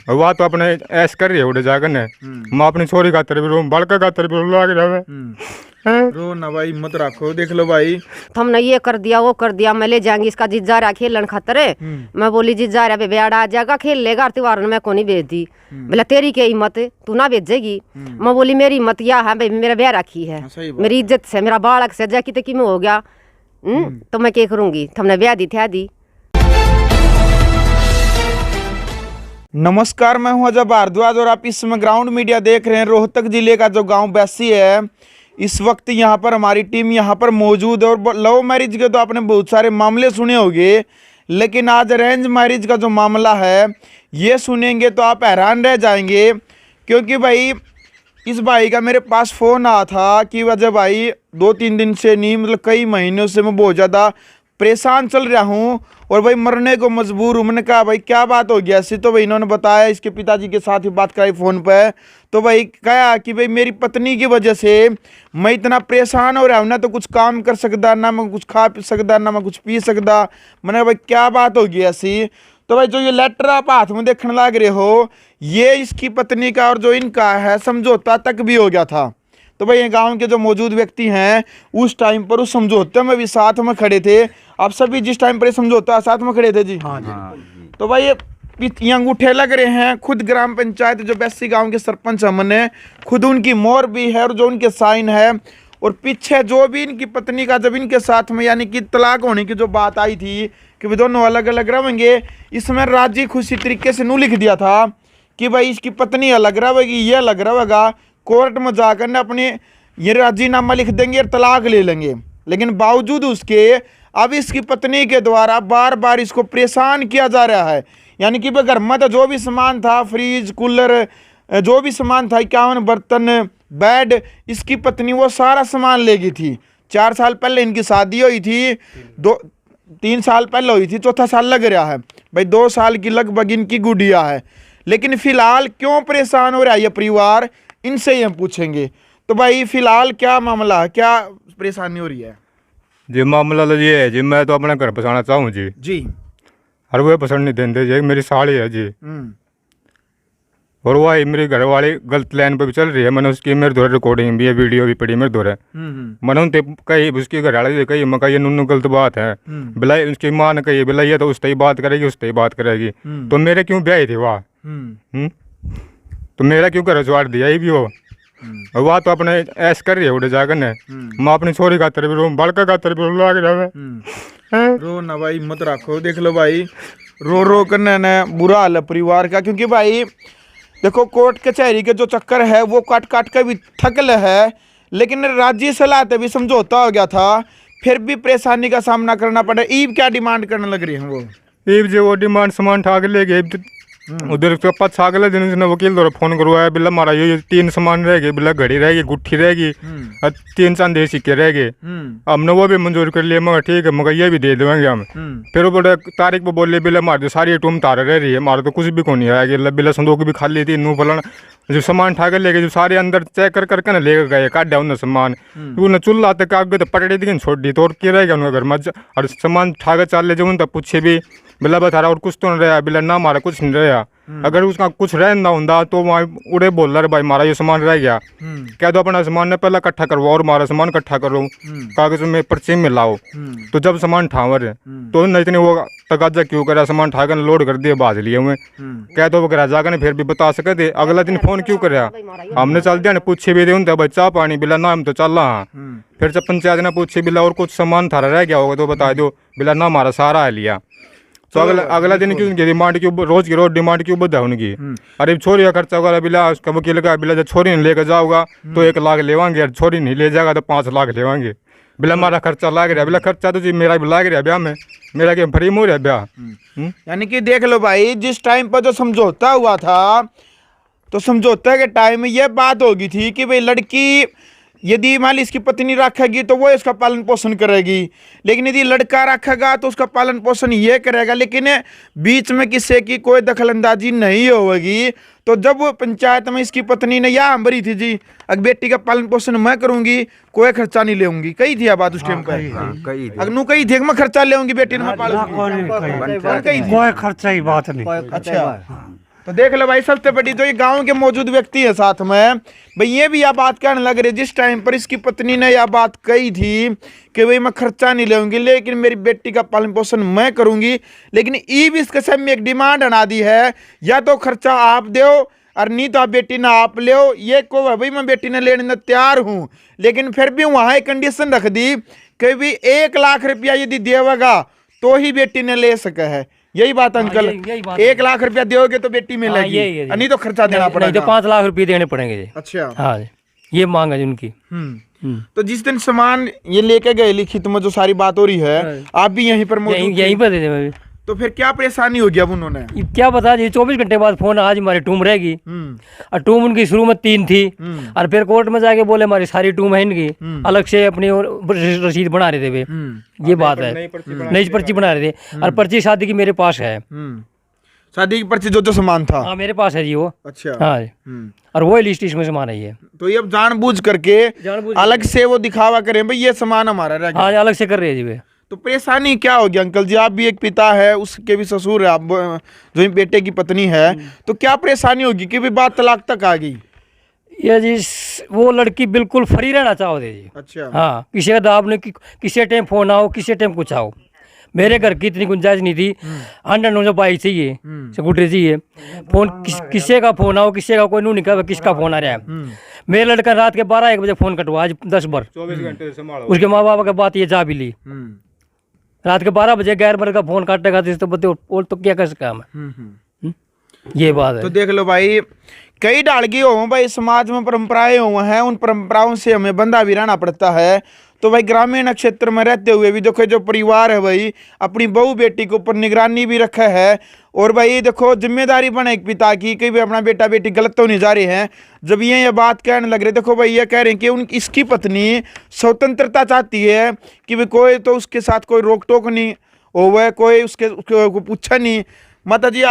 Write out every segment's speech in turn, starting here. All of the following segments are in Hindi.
और वह तो अपने ऐश कर रही है उड़े जाकर ने मैं अपनी छोरी खातर भी रो बड़का खातर भी लाग रहा है रो ना भाई मत रखो देख लो भाई हमने ये कर दिया वो कर दिया मैं ले जाएंगी इसका जीजा रहा खेलन खातर मैं बोली जीजा रहा बेबेड़ा आ जाएगा खेल लेगा त्योहार में को नहीं भेज दी बोला तेरी क्या हिम्मत तू ना भेजेगी मैं बोली मेरी हिम्मत यह है भाई मेरा ब्याह रखी है मेरी इज्जत से मेरा बालक से जाकी तक में हो गया तो मैं क्या करूंगी हमने ब्याह दी थे दी। नमस्कार, मैं हूं अजय भारद्वाज और आप इस समय ग्राउंड मीडिया देख रहे हैं। रोहतक जिले का जो गांव बैसी है, इस वक्त यहां पर हमारी टीम यहां पर मौजूद है। और लव मैरिज के तो आपने बहुत सारे मामले सुने होंगे, लेकिन आज अरेंज मैरिज का जो मामला है ये सुनेंगे तो आप हैरान रह जाएंगे। क्योंकि भाई इस भाई का मेरे पास फ़ोन आया था कि वजह भाई 2-3 दिन से नहीं, मतलब कई महीनों से मैं बहुत ज़्यादा परेशान चल रहा हूँ और भाई मरने को मजबूर हूँ। मैंने कहा भाई क्या बात हो गया ऐसी, तो भाई इन्होंने बताया, इसके पिताजी के साथ ही बात कराई फ़ोन पे। तो भाई कहा कि भाई मेरी पत्नी की वजह से मैं इतना परेशान हो रहा हूँ, ना तो कुछ काम कर सकता, ना मैं कुछ खा पी सकता, ना मैं कुछ पी सकता। मैंने कहा भाई क्या बात हो गई ऐसी। तो भाई जो ये लेटर आप हाथ में देखने लग रहे हो, ये इसकी पत्नी का और जो इनका है समझौता तक भी हो गया था। तो भाई ये गांव के जो मौजूद व्यक्ति हैं उस टाइम पर उस समझौते में भी साथ में खड़े थे। आप सभी जिस टाइम पर समझौता साथ में खड़े थे जी? हाँ जी। तो भाई ये अंगूठे लग रहे हैं, खुद ग्राम पंचायत जो बैसी गांव के सरपंच हमने खुद उनकी मोहर भी है और जो उनके साइन है। और पीछे जो भी इनकी पत्नी का जब इनके साथ में यानी कि तलाक होने की जो बात आई थी कि वे दोनों अलग अलग रहेंगे, इसमें राजी खुशी तरीके से नू लिख दिया था कि भाई इसकी पत्नी अलग रहेगी, ये अलग रहेगा। कोर्ट में जाकर ने अपने ये राजीनामा लिख देंगे और तलाक ले लेंगे। लेकिन बावजूद उसके अब इसकी पत्नी के द्वारा बार बार इसको परेशान किया जा रहा है। यानी कि घर में तो जो भी सामान था, फ्रिज कूलर जो भी सामान था, 51 बर्तन बेड, इसकी पत्नी वो सारा सामान ले गई थी। 4 साल पहले इनकी शादी हुई थी, 3 साल पहले हुई थी, चौथा साल लग रहा है भाई, 2 साल की लगभग इनकी गुड़िया है। लेकिन फिलहाल क्यों परेशान हो रहा है ये परिवार, इनसे ही हम पूछेंगे। तो भाई फिलहाल क्या मामला है, क्या परेशानी हो रही है जी? मामला तो ये है जी, मैं तो अपना घर बसाना चाहूँ जी और वो पसंद नहीं देते जी। मेरी साड़ी है जी और वही मेरी घर वाली गलत लाइन पे भी चल रही है। मैंने उसकी मेरे द्वारा रिकॉर्डिंग भी है, वीडियो भी पड़ी मेरे द्वारा। मैंने उनसे कही, उसकी घर वाले कही मैं ये नुन्नू गलत बात है बिला, उसकी माँ ने कही बिला ये तो उससे ही बात करेगी, उससे ही बात करेगी। तो मेरे क्यों ब्याह थी वहाँ, तो मेरा क्यों घर उजवाड़ दिया ही भी हो। और वह तो अपने ऐश कर रही है उड़े जाकर ने मैं अपनी छोरी खातर भी रो बड़का खातर भी लाग रहा है रो ना भाई मत रखो देख लो भाई, रो रो करने न बुरा हाल है परिवार का। क्योंकि भाई देखो कोर्ट कचहरी के जो चक्कर है वो काट काट के भी थकल है, लेकिन राज्य सलाह भी समझौता हो गया था, फिर भी परेशानी का सामना करना पड़ा। ईब क्या डिमांड करने लग रही है वो? ईब जो वो डिमांड सामान ठाक ले गए उधर उसके पास अगले दिन उसने वकील द्वारा फोन करवाया, बिल्ला मारा ये 3 सामान रह गए, बिल्ला घड़ी रहेगी, गुट्ठी रहेगी और 3 चांदी सिक्के रह गए। हमने वो भी मंजूर कर लिया, मगर ठीक है मगर ये भी दे देंगे हम। फिर वो बड़े तारीख पर बोले बिल्ला मार दो सारी टूम तारा रह रही है, मारो तो कुछ भी को नहीं आएगी। बिल्ला संदूक भी खाली थी, नू फलाना जो सामान ठाकर ले गए, जो सारे अंदर चेक कर करके ना ले गए, काट उन्हें सामान। उन्हें चूल्हा तक आगे तो पटड़ी दी छोड़ दी, तो और क्या रहेगा उनके घर में। और सामान ठाकर चाल ले जो उन तक पूछे भी बिल्ला बता रहा और कुछ तो नहीं रहा, बिल्ला ना मारा कुछ नहीं रहा। अगर उसका कुछ रह ना होता तो वहाँ उड़े बोल रहा भाई मारा ये सामान रह गया, क्या तो अपना सामान ने पहला इकट्ठा करवाओ और मारा सामान इकट्ठा करो, कागज में पर्ची में लाओ। तो जब सामान ठावर तो न इतने वो तकाजा क्यों करा, सामान ठाकर लोड कर दिए बाज लिए हुए, क्या तो वो जाकर ने फिर भी बता सके थे। अगला दिन फोन क्यों कराया, हमने चल दिया पूछे भी थे उनसे भाई चाह पानी बिला ना, हम तो चल रहा। फिर जब पंचायत ने पूछे बिला और कुछ सामान थारा रह गया होगा तो बता दो, बिला ना मारा सारा है लिया। तो अगला दिन क्यों उनकी डिमांड क्यों रोज की रोज डिमांड क्यों बढ़ा उनकी? अरे छोरी का खर्चा होगा बिला, उसका वकील का बिला, जब छोरी नहीं लेकर जाओगा तो 1 लाख लेवांगे, छोरी नहीं ले जाएगा तो 5 लाख लेवांगे। बिला हमारा खर्चा लाग रहा है, बिला खर्चा तो जी मेरा भी लाग रहा है ब्याह में, मेरा क्या फ्री हो रहा है ब्याह। यानी कि देख लो भाई, जिस टाइम पर जो समझौता हुआ था तो समझौते के टाइम में यह बात होगी थी कि भाई लड़की यदि मान ली इसकी पत्नी रखेगी तो वो इसका पालन पोषण करेगी, लेकिन यदि लड़का रखेगा तो उसका पालन पोषण ये करेगा। लेकिन बीच में किसी की कोई दखलंदाजी नहीं होगी। तो जब वो पंचायत में इसकी पत्नी ने यह भरी थी जी अगर बेटी का पालन पोषण मैं करूंगी, कोई खर्चा नहीं लेऊंगी, कही थी बात उस टाइम पर? अगनू कही थी मैं खर्चा लेऊंगी बेटी ने, मैं पालूंगी, कोई खर्चा ही बात नहीं। अच्छा तो देख लो भाई, सबसे बड़ी तो ये गांव के मौजूद व्यक्ति है साथ में भाई, ये भी यह बात कहने लग रही जिस टाइम पर इसकी पत्नी ने यह बात कही थी कि भाई मैं खर्चा नहीं लूंगी लेकिन मेरी बेटी का पालन पोषण मैं करूंगी, लेकिन ईब इस कसम में एक डिमांड बना दी है, या तो खर्चा आप दो और नहीं तो आप बेटी ना आप ले, ये को भाई मैं बेटी ने लेने में तैयार हूँ, लेकिन फिर भी वहाँ एक कंडीशन रख दी कि भी 1 लाख रुपया यदि देगा तो ही बेटी ने ले सके है। यही बात अंकल, यही बात 1 लाख रुपया दोगे तो बेटी मिलेगी, नहीं तो खर्चा देना नहीं पड़ेगा। तो 5 लाख रुपये देने पड़ेंगे जी। अच्छा। हाँ जी, ये मांग है जी उनकी। तो जिस दिन सामान ये लेके गए लिखित में जो सारी बात हो रही है, आप भी यहीं पर मौजूद यहीं थे? पर दे दे मैं भी। तो फिर क्या परेशानी होगी अब उन्होंने? ये क्या बता जी, 24 घंटे बाद फोन आज हमारी टूम रहेगी, और टूम उनकी शुरू में 3 थी, और फिर कोर्ट में जाके बोले हमारी सारी टूम है इनकी, अलग से अपनी और रसीद बना रहे थे वे। ये बात है, नई पर्ची बना रहे थे, और पर्ची शादी की मेरे पास है। शादी की पर्ची जो सामान था? हाँ मेरे पास है जी वो। अच्छा। हाँ जी, और वो लिस्ट इसमें सामान है ये। तो ये अब जानबूझ करके अलग से वो दिखावा करें भाई ये सामान हमारा रह गया। हाँ अलग से कर रहे हैं जी वे। तो परेशानी क्या होगी अंकल जी? आप भी एक पिता है, उसके भी ससुर है, आप जो बेटे की पत्नी है, तो क्या परेशानी होगी कि भी बात तलाक तक आ गई? ये जी वो लड़की बिल्कुल फ्री रहना चाहोगे जी। अच्छा। हाँ, किसी का दाब नहीं, किसी टाइम फोन आओ, किसी टाइम कुछ आओ। मेरे घर की इतनी गुंजाइश नहीं थी, 100 बाइक चाहिए, स्कूटर चाहिए, फोन किसी का फोन आओ, किसी का कोई नहीं कहा किसका फोन आ रहा है। मेरे लड़का रात के 12-1 बजे फोन कटवा, आज 10 बार 24 घंटे से संभालो। उसके माँ बाप के बात ये जा भी ली। रात के 12 बजे गैर मर का फोन काटेगा तो बता और तो क्या कर सका मैं। ये बात है। तो देख लो भाई, कई डालगी हो भाई, समाज में परंपराएं हुए हैं, उन परंपराओं से हमें बंधा भी रहना पड़ता है। तो भाई ग्रामीण क्षेत्र में रहते हुए भी देखो जो परिवार है भाई अपनी बहू बेटी के ऊपर निगरानी भी रखा है, और भाई देखो जिम्मेदारी बने एक पिता की कि भाई अपना बेटा बेटी गलत तो नहीं जा रहे हैं। जब ये बात कहने लग रहे, देखो भाई ये कह रहे हैं कि इसकी पत्नी स्वतंत्रता चाहती है कि भाई कोई तो उसके साथ कोई रोक टोक नहीं हो, कोई उसके पूछा नहीं। माता जी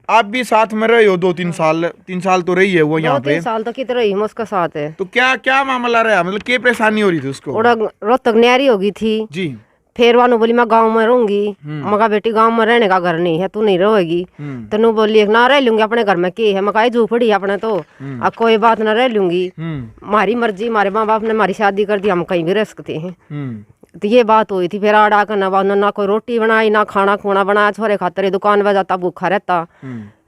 आप भी साथ में रहे हो 2-3 साल, 3 साल तो रही है वो यहाँ पे। 2-3 साल तो कितने रही मैं उसके साथ है। तो क्या क्या मामला रहा, मतलब क्या परेशानी हो रही थी उसको? रोहतक न्यारी होगी थी जी। फिर वानू बोली मैं गांव में रहूंगी, मगा बेटी गांव में रहने का घर नहीं है, तू नहीं रहेगी। तो नू बोली ना रह लूंगी अपने घर में, की है मका झूपड़ी अपने तो अब कोई बात ना रह लूंगी, हमारी मर्जी, हमारे माँ बाप ने हमारी शादी कर दी, हम कहीं भी रह सकते हैं। तो ये बात हुई थी। फिर आड़ा कर ना कोई रोटी बनाई ना खाना खूना बनाया, छोरे खातर दुकान पे जाता भूखा रहता,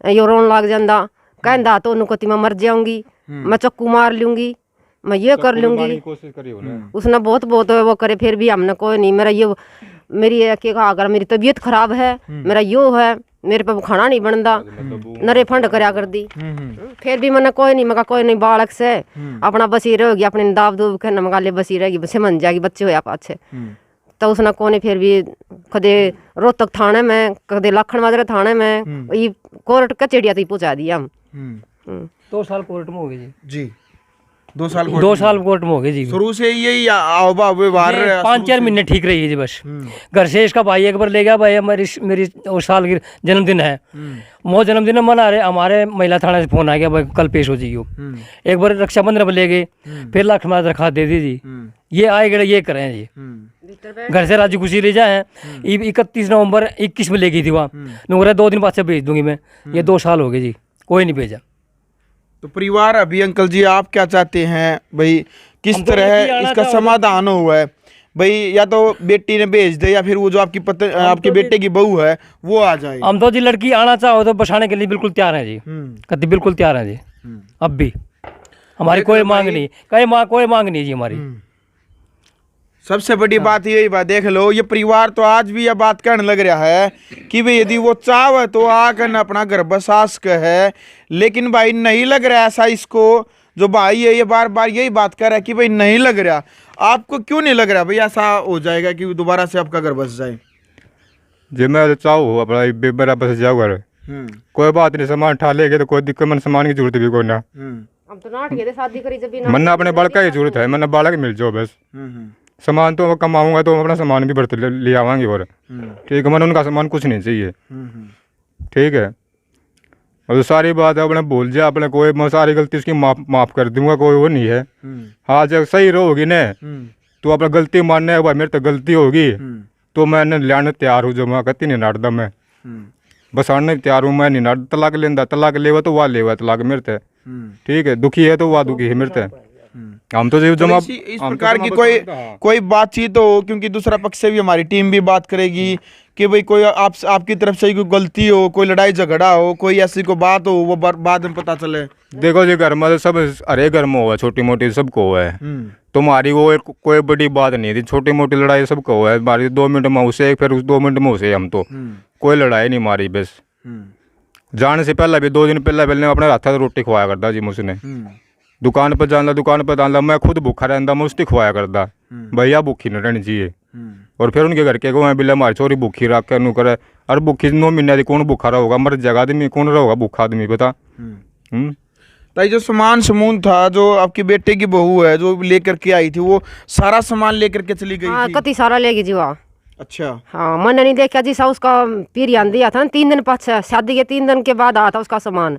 यो रोन लग जाता, कहता तो कहती मैं मर जाऊंगी, मैं चक्कू मार लूंगी, मैं ये कर लूंगी। कोशिश करी हो उसने बहुत वो करे, फिर भी हमने कोई नहीं। मेरा ये मेरी अगर मेरी तबीयत खराब है, मेरा यो है, मेरे पे खाना नहीं बनता, नरे फंड करया कर दी। फिर भी मैंने कोई नहीं, मगा कोई नहीं, बालक से अपना बसी रहेगी, अपने दाब दूब के मगा ले बसी रहेगी, बसे मन जाएगी, बच्चे होया पाछे। तो उसने कोने फिर भी कदे रोहतक थाने में, कदे लाखन माजरे थाने में, ये कोर्ट कचेड़िया तक पहुंचा दिया हम। 2 साल कोर्ट में हो गए जी। 2 साल 2 साल कोर्ट में हो गए जी। शुरू से यही आओ व्यवहार 5-4 महीने ठीक रही है जी बस। घर से इसका भाई एक बार ले गया, भाई मेरी और साल की जन्मदिन है, वो जन्मदिन मना रहे, हमारे महिला थाने से फोन आ गया भाई कल पेश हो जाइयो। एक बार रक्षाबंधन पर ले गए, फिर लाख में रखा दे दी जी। ये आए गए ये करें जी, घर से राजी खुशी ले जाए। 31 नवंबर 21 में ले गई थी वहाँ, 2 दिन बाद से भेज दूंगी मैं। ये 2 साल हो गए जी, कोई नहीं भेजा। तो परिवार अभी अंकल जी आप क्या चाहते हैं भाई, किस तरह इसका समाधान हुआ है भाई? या तो बेटी ने भेज दे, या फिर वो जो आपके बेटे की बहू है वो आ जाए। हम तो जी लड़की आना चाहो तो बसाने के लिए बिल्कुल तैयार है जी, कभी बिल्कुल तैयार है जी। अब भी हमारी कोई मांग नहीं, कोई मांग नहीं जी हमारी। सबसे बड़ी बात यही बात देख लो, ये परिवार तो आज भी यह बात कहने लग रहा है कि भाई यदि वो चाहे तो आकर अपना घर बसा सके है, लेकिन भाई नहीं लग रहा ऐसा इसको। जो भाई है ये बार बार यही बात कर रहा है कि भाई नहीं लग रहा। आपको क्यों नहीं लग रहा भाई ऐसा हो जाएगा कि दोबारा से आपका घर बस जाए? जी मैं चाहूँ अपना मेरा बस जाओ घर, कोई बात नहीं, सामान उठा लेगे तो कोई दिक्कत, मन सामान की जरूरत भी कोई ना। हम तो नाट गए शादी करी जब भी मन्ना अपने बालक की जरूरत है, मन्ना बालक मिल जाओ बस। सामान तो कमाऊंगा तो अपना सामान भी बरत ले आवांगे, और ठीक है, मन उनका सामान कुछ नहीं चाहिए, ठीक है। और सारी बात है अपने भूल जाए, अपने कोई मैं सारी गलती उसकी माफ कर दूंगा, कोई वो नहीं है। हाँ जब सही रहोगी ना तो अपना गलती मानने भाई मेरे तो गलती होगी तो मैं लाने तैयार हूँ, जो मैं कहती नहीं नाटदा मैं। बसाने तैयार हूँ मैं, नहीं ना तलाक लेंदा, तलाक लेवा तो वह लेवा तलाक मेरे ते, ठीक है, दुखी है तो वह दुखी है मेरे ते। हम तो जमा इस प्रकार की कोई बातचीत हो, क्योंकि दूसरा पक्ष से भी हमारी टीम भी बात करेगी कि भाई कोई आपकी तरफ से कोई गलती हो, कोई लड़ाई झगड़ा हो, कोई ऐसी कोई बात हो, वो बाद में पता चले। देखो जी घर में तो सब हरे घर में हुआ, छोटी मोटी सबको हुआ है, तुम्हारी वो कोई बड़ी बात नहीं थी, छोटी मोटी लड़ाई सबको हुआ है, हमारी 2 मिनट में उसे फिर उस 2 मिनट में उसे, हम तो कोई लड़ाई नहीं मारी, बस जाने से पहले भी 2 दिन पहले अपने हाथ से रोटी खवाया करता जी मुझने, दुकान पर जाना, दुकान पर डालना, मैं खुद भूखा रहता, मैं उसकी खवाया करता, भैया भूखी न रहनी चाहिए। और फिर उनके घर के को बिल्ला हमारी छोरी भूखी रख कर करे, और भूखी 9 महीने की कौन भूखा रहोगा, मर जाएगा आदमी, कौन रहोगा भूखा आदमी बता। ताई जो सामान समून था, जो आपकी बेटे की बहू है जो लेकर के आई थी, वो सारा सामान लेकर के चली गई हाँ थी? कति सारा लेगी जी वहाँ। अच्छा। हाँ मैंने नहीं देखा जी सा, उसका पीर यान दिया था ना 3 दिन पाछे, शादी के 3 दिन के बाद आया था उसका सामान।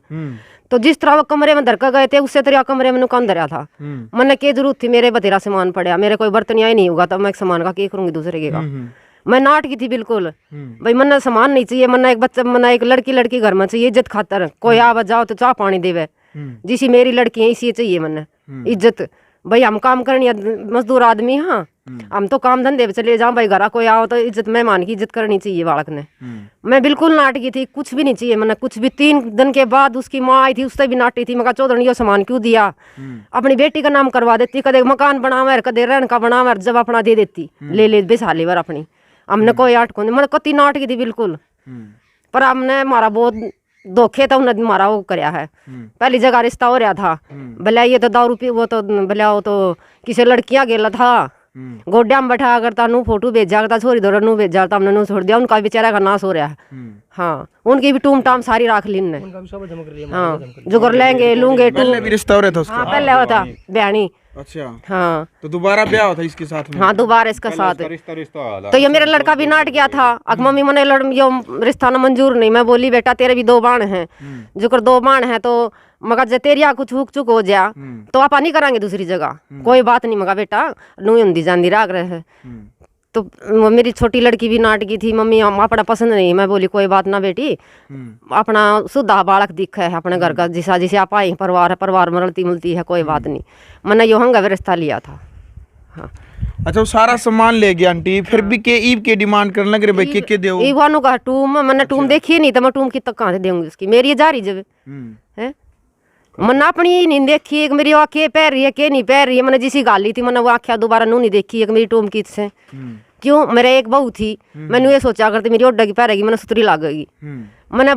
तो जिस तरह वो कमरे में धरका गए थे, उससे तरह कमरे में नुकान धरा था। मैंने क्या जरूरत थी, मेरे बतेरा सामान पड़ा, मेरे कोई बर्तन ही नहीं होगा, तो मैं सामान का क्या करूंगी दूसरे के का। मैं नाट की थी बिल्कुल, भाई मन्ना सामान नहीं चाहिए, मन्ना एक बच्चा, मन्ना एक लड़की घर में चाहिए इज्जत खातर, कोई आवा जाओ तो चाह पानी देवे, जिसी मेरी लड़की है इसी चाहिए मन्ने इज्जत। भाई हम काम करनी मजदूर आदमी, हाँ हम तो काम धंधे पे चले जाओ, भाई घर कोई आओ तो इज्जत, मेहमान की इज्जत करनी चाहिए बालक ने। मैं बिल्कुल नाटकी थी, कुछ भी नहीं चाहिए मैंने कुछ भी। 3 दिन के बाद उसकी माँ आई थी, उससे भी नाटी थी, मैं कहा चौधरी ये सामान क्यों दिया, अपनी बेटी का नाम करवा देती, कदे मकान बनावे कदे रहन का बनावे, जब अपना दे देती ले बेसाली बार अपनी। हमने कोई आट को नहीं, मैंने कति नाटकी थी बिल्कुल, पर हमने हमारा बहुत धोखे तो उन्होंने हमारा वो कराया है। पहली जगह रिश्ता हो रहा था, भले ये तो दारू पी, वो तो भले वो तो किसी लड़कियां गेला था, गोड्या में बैठा करता, नू फोटो भेजा करता, छोरी दौरा नू भेजा करता, हमने नू छोड़ दिया, उनका बेचारा का नाश हो रहा है। हाँ उनकी भी टूम टाम सारी राख ली ने। हाँ जो कर लेंगे लूंगे पहले भी रिश्ता हो रहा था उसका? हाँ पहले होता बयानी। अच्छा। हाँ तो दोबारा ब्याह होता इसके साथ में? हाँ दोबारा इसका साथ। रिश्ता तो ये मेरा लड़का भी नाट गया था, अक मम्मी मने यो रिश्ता ना मंजूर नहीं। मैं बोली बेटा तेरे भी 2 बाण हैं, जो कर 2 बाण है तो मगर जे तेरिया कुछ हुक चुक हो जाया तो आप नहीं करांगे दूसरी जगह, कोई बात नहीं मगा बेटा, नू हिंदी जांदी राग रहे है। तो मेरी छोटी लड़की भी नाटकी थी, मम्मी हम अपना पसंद नहीं। मैं बोली कोई बात ना बेटी, अपना सुधा बालक दिख है अपने घर का, जिसा जिसे आप आई परिवार है, परिवार में रलती मिलती है, कोई बात नहीं। मैंने यो हंगा रिश्ता लिया था। हाँ अच्छा वो सारा सामान ले गया आंटी, फिर भी के ईब के डिमांड करने लगे भाई के दो? ईवानो का टूम, मैंने टूम देखी नहीं तो मैं टूम की तक कहाँ से देंगी उसकी, मेरी जा रही जब है मैंने अपनी नहीं देखी, एक मेरी आँखें पैर रही है के नहीं पैर रही है, मैंने जिसी गाली थी मैंने वो आँखें दोबारा नू नहीं देखी एक मेरी टूम की से। क्यों मेरे एक बहू थी, मैंने ये सोचा करती मेरी ओड्डा की पैरेगी, मैंने सुतरी लागेगी। मैंने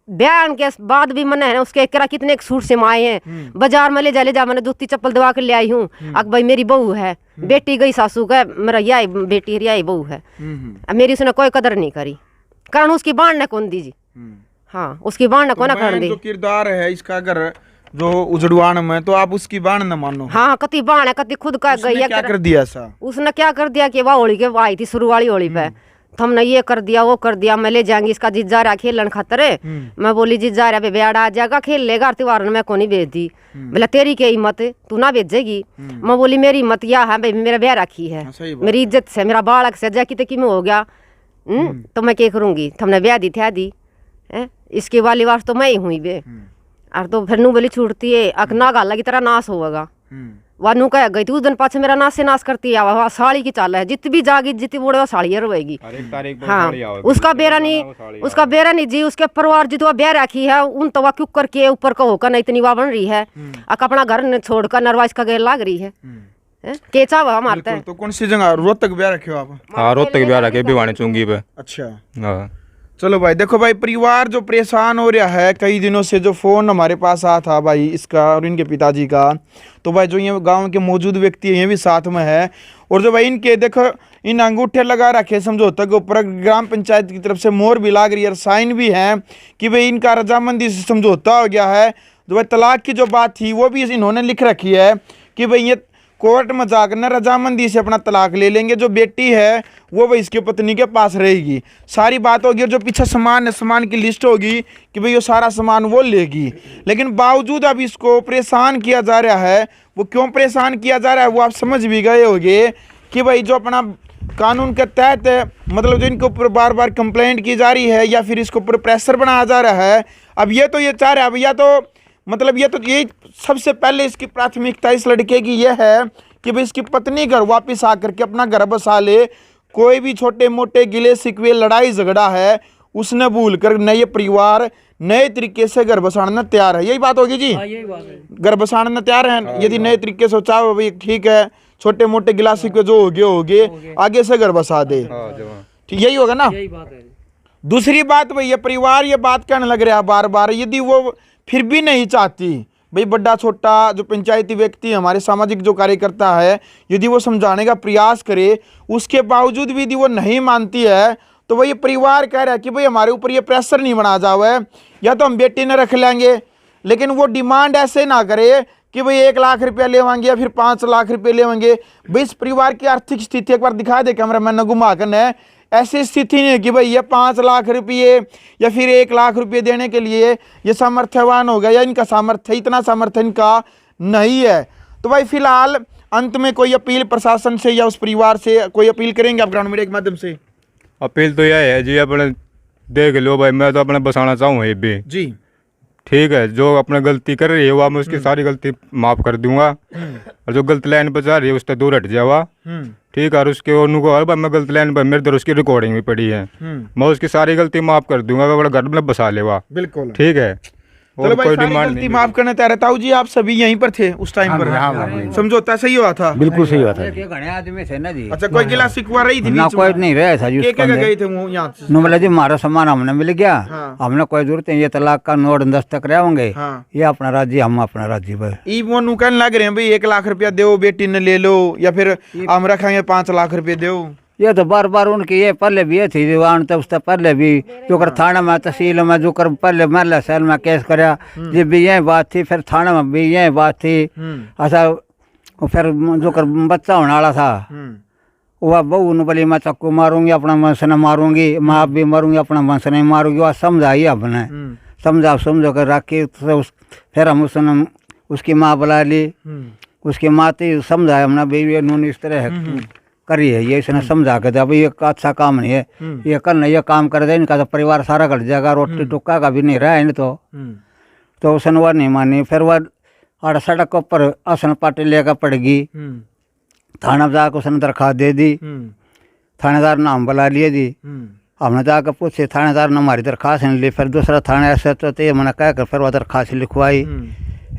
बयान के बाद भी मैंने है उसके करा कितने सूट से माए हैं, बाजार में ले जा मैंने जूती चप्पल दवा के ले आई हूँ। अब भाई मेरी बहू है, बेटी गई सासू का, मेरा यही बेटी यही बहू है, मेरी उसने कोई कदर नहीं करी, कारण उसकी बाण ने कौन दी जी। हाँ उसकी बाण ने कौन कर दी। जो किरदार है इसका अगर जो उजड़वान में, तो आप उसकी बाण न मानो। हाँ कति बाण है, कति खुद का गई है। क्या कर दिया ऐसा? उसने क्या कर दिया कि वह होली के आई थी शुरू वाली होली पे, तो हमने ये कर दिया वो कर दिया, मैं ले जाएंगी इसका जिज्जा रहा खेलन खातर। मैं बोली जिज्जा रहा बेड़ा आ जाएगा खेल लेगा, त्योहार में मैं को नहीं भेज दी। बोला तेरी क्या हिम्मत, तू ना भेजेगी। मैं बोली मेरी हिम्मत यह है भाई मेरा ब्याह रखी है, मेरी इज्जत से, मेरा बालक से जैकी तक में हो गया तो मैं क्या करूँगी। हमने ब्याह दी थी दी इसके वाली वास तो मैं ही हुई बे, और तो फिर नू बोली छूटती है अकना गाला की तरह नाश होगा। वह नू कह गई थी उस दिन पाछे मेरा नाश से नाश करती है, वह साड़ी की चाल है, जित भी जागी जितनी बूढ़े वो साड़ी रोएगी। हाँ उसका बेरा नहीं जी, उसके परिवार जितवा ब्याह रखी है उन तो वह क्यों करके ऊपर का होकर नहीं इतनी वाह बन रही है, अपना घर छोड़कर नरवाइस का गेर लाग रही है। केचा वह मारता है। तो कौन सी जगह रोहतक ब्याह रखे हो आप? हाँ रोहतक ब्याह रखे भिवानी चुंगी पे। अच्छा हाँ चलो भाई, देखो भाई परिवार जो परेशान हो रहा है कई दिनों से, जो फ़ोन हमारे पास आया था भाई इसका और इनके पिताजी का, तो भाई जो ये गांव के मौजूद व्यक्ति हैं ये भी साथ में है, और जो भाई इनके देखो इन अंगूठे लगा रखे समझौते के ऊपर, ग्राम पंचायत की तरफ से मोहर भी लाग रही है और साइन भी है कि भाई इनका रजामंदी से समझौता हो गया है। जो भाई तलाक की जो बात थी वो भी इन्होंने लिख रखी है कि भाई ये कोर्ट में जाकर न रजामंदी से अपना तलाक ले लेंगे, जो बेटी है वो भाई इसकी पत्नी के पास रहेगी, सारी बात होगी। और जो पीछे सामान है सामान की लिस्ट होगी कि भाई ये सारा सामान वो लेगी, लेकिन बावजूद अब इसको परेशान किया जा रहा है। वो क्यों परेशान किया जा रहा है वो आप समझ भी गए होंगे कि भाई जो अपना कानून के तहत मतलब जो इनके ऊपर बार बार कंप्लेंट की जा रही है या फिर इसके ऊपर प्रेशर बनाया जा रहा है, अब ये तो ये चाह रहा है, अब या तो मतलब ये तो ये सबसे पहले इसकी प्राथमिकता इस लड़के की ये है कि भाई इसकी पत्नी घर वापस आकर के अपना घर बसा ले। कोई भी छोटे मोटे गिले शिकवे लड़ाई झगड़ा है उसने भूल कर नए परिवार नए तरीके से घर बसाने तैयार है। यही बात होगी जी, यही बात है। घर बसाने तैयार है यदि नए तरीके से चाहो भाई ठीक है, छोटे मोटे गिला शिकवे जो हो गए आगे से घर बसा दे, ठीक यही होगा ना। यही बात है। दूसरी बात भाई ये परिवार ये बात कहने लग रहा है बार बार, यदि वो फिर भी नहीं चाहती भाई, बड़ा छोटा जो पंचायती व्यक्ति हमारे सामाजिक जो कार्यकर्ता है, यदि वो समझाने का प्रयास करे उसके बावजूद भी यदि वो नहीं मानती है तो वही परिवार कह रहा है कि भाई हमारे ऊपर ये प्रेशर नहीं बना जावे, या तो हम बेटी ने रख लेंगे, लेकिन वो डिमांड ऐसे ना करे कि भाई 1 लाख रुपया लेवांगे या फिर 5 लाख रुपये लेवांगे। भाई इस परिवार की आर्थिक स्थिति एक बार दिखा दे कैमरा मैन ने घुमा कर, है ऐसी स्थिति नहीं है कि भाई ये 5 लाख रुपये या फिर 1 लाख रुपये देने के लिए ये सामर्थ्यवान हो गया या इनका सामर्थ्य इतना सामर्थ्य इनका नहीं है। तो भाई फिलहाल अंत में कोई अपील प्रशासन से या उस परिवार से कोई अपील करेंगे आप ग्राउंड मीडिया के माध्यम से? अपील तो यह है जी, अपने देख लो भाई, मैं तो अपने बसाना चाहूँ ये भी जी, ठीक है। जो अपने गलती कर रही है वह मैं उसकी सारी गलती माफ़ कर दूंगा, और जो गलत लाइन पर जा रही है उससे दूर हट जावा, ठीक है। और उसके उनको मैं गलत लाइन पर मेरे इधर उसकी रिकॉर्डिंग भी पड़ी है, मैं उसकी सारी गलती माफ़ कर दूंगा, वो घर में बसा लेवा, बिल्कुल ठीक है। चलो भाई सारी गलती माफ करना चाह रहा था जी, आप सभी यहीं पर थे उस टाइम पर, समझौता सही हुआ था? बिल्कुल सही हुआ था। घने आदमी थे ना जी, अच्छा कोई गिला शिकवा रही थी ना कोई नहीं रहा था जी। क्या गए थे वो यहाँ से? मतलब जी हमारा सामान हमने मिल गया, हाँ। हमने कोई जरूरत नहीं, ये तलाक का नोट दस्तक रहे होंगे, हाँ। ये अपना राज्य हम अपना राज्य भाई। वो नुकन लग रहे हैं भाई 1 लाख रुपया दो बेटी ने ले लो या फिर हम रखेंगे 5 लाख रुपये दो। ये तो बार बार उनकी ये पहले भी ये थी दीवान, तब उससे पहले भी जो कर थाना में तहसील में जो कर पहले महला शहर में केस कराया ये भी यही बात थी, फिर थाना में भी यही बात थी। ऐसा फिर जो कर बच्चा होने वाला था वह बहू ने बोली मैं चक्कू मारूंगी अपना वंश न मारूंगी, मैं आप भी मारूंगी अपना वंश नहीं मारूंगी, वह समझाई अपने समझो कर रखी। तो फिर हम उसकी माँ बुला ली, उसकी माँ थी समझाया हमने भाई ये नून इस तरह है करी है, ये इसने समझा के दिया भाई ये अच्छा काम नहीं है, ये करना ये काम कर दे, इनका तो परिवार सारा घट जाएगा, रोटी टुक्का का भी नहीं रहा है तो उसने वह नहीं मानी। फिर वह आड़ सड़क के ऊपर आसन पार्टी लेकर पड़ गई, थाना जाकर उसने दरखास्त दे दी, थानेदार ने हम बुला लिए जी, हमने जाकर पूछे थानेदार ने हमारी दरखास्त नहीं ली। फिर दूसरा थाना ऐसे तो मैंने कह कर फिर वह दरखास्त लिखवाई,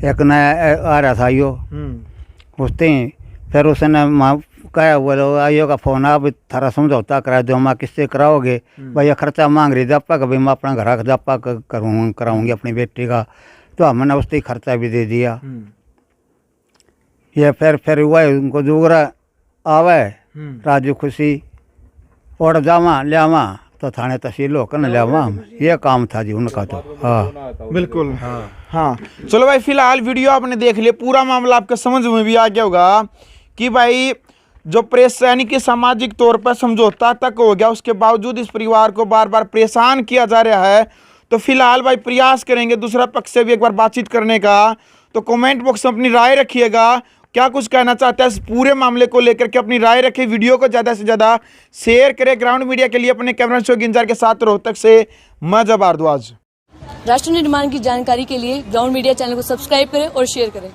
एक नया आ रहा था यो उसते ही, फिर उसने कहा बोलो आइयो का फोन आप थारा समझौता करा दो, मैं किससे कराओगे भाई, खर्चा मांग रही दप्पा का भाई मैं अपना घर का दप्पा कराऊंगी अपनी बेटी का, तो हमने उससे खर्चा भी दे दिया। ये फिर हुआ उनको जोगरा आवे राजू खुशी और जावा लियावा तो थाने तहसील होकर न लियावा, ये काम था जी उनका तो। हाँ बिल्कुल हाँ। चलो भाई फिलहाल वीडियो आपने देख लिया, पूरा मामला आपके समझ में भी आ गया होगा कि भाई जो प्रेस यानी कि सामाजिक तौर पर समझौता तक हो गया, उसके बावजूद इस परिवार को बार बार परेशान किया जा रहा है। तो फिलहाल भाई प्रयास करेंगे दूसरा पक्ष से भी एक बार बातचीत करने का, तो कमेंट बॉक्स में अपनी राय रखिएगा, क्या कुछ कहना चाहता है इस पूरे मामले को लेकर के अपनी राय रखें, वीडियो को ज़्यादा से ज़्यादा शेयर करें। ग्राउंड मीडिया के लिए अपने कैमरा शो गिंजार के साथ रोहतक से मैं जब भारद्वाज। राष्ट्र निर्माण की जानकारी के लिए ग्राउंड मीडिया चैनल को सब्सक्राइब करें और शेयर करें।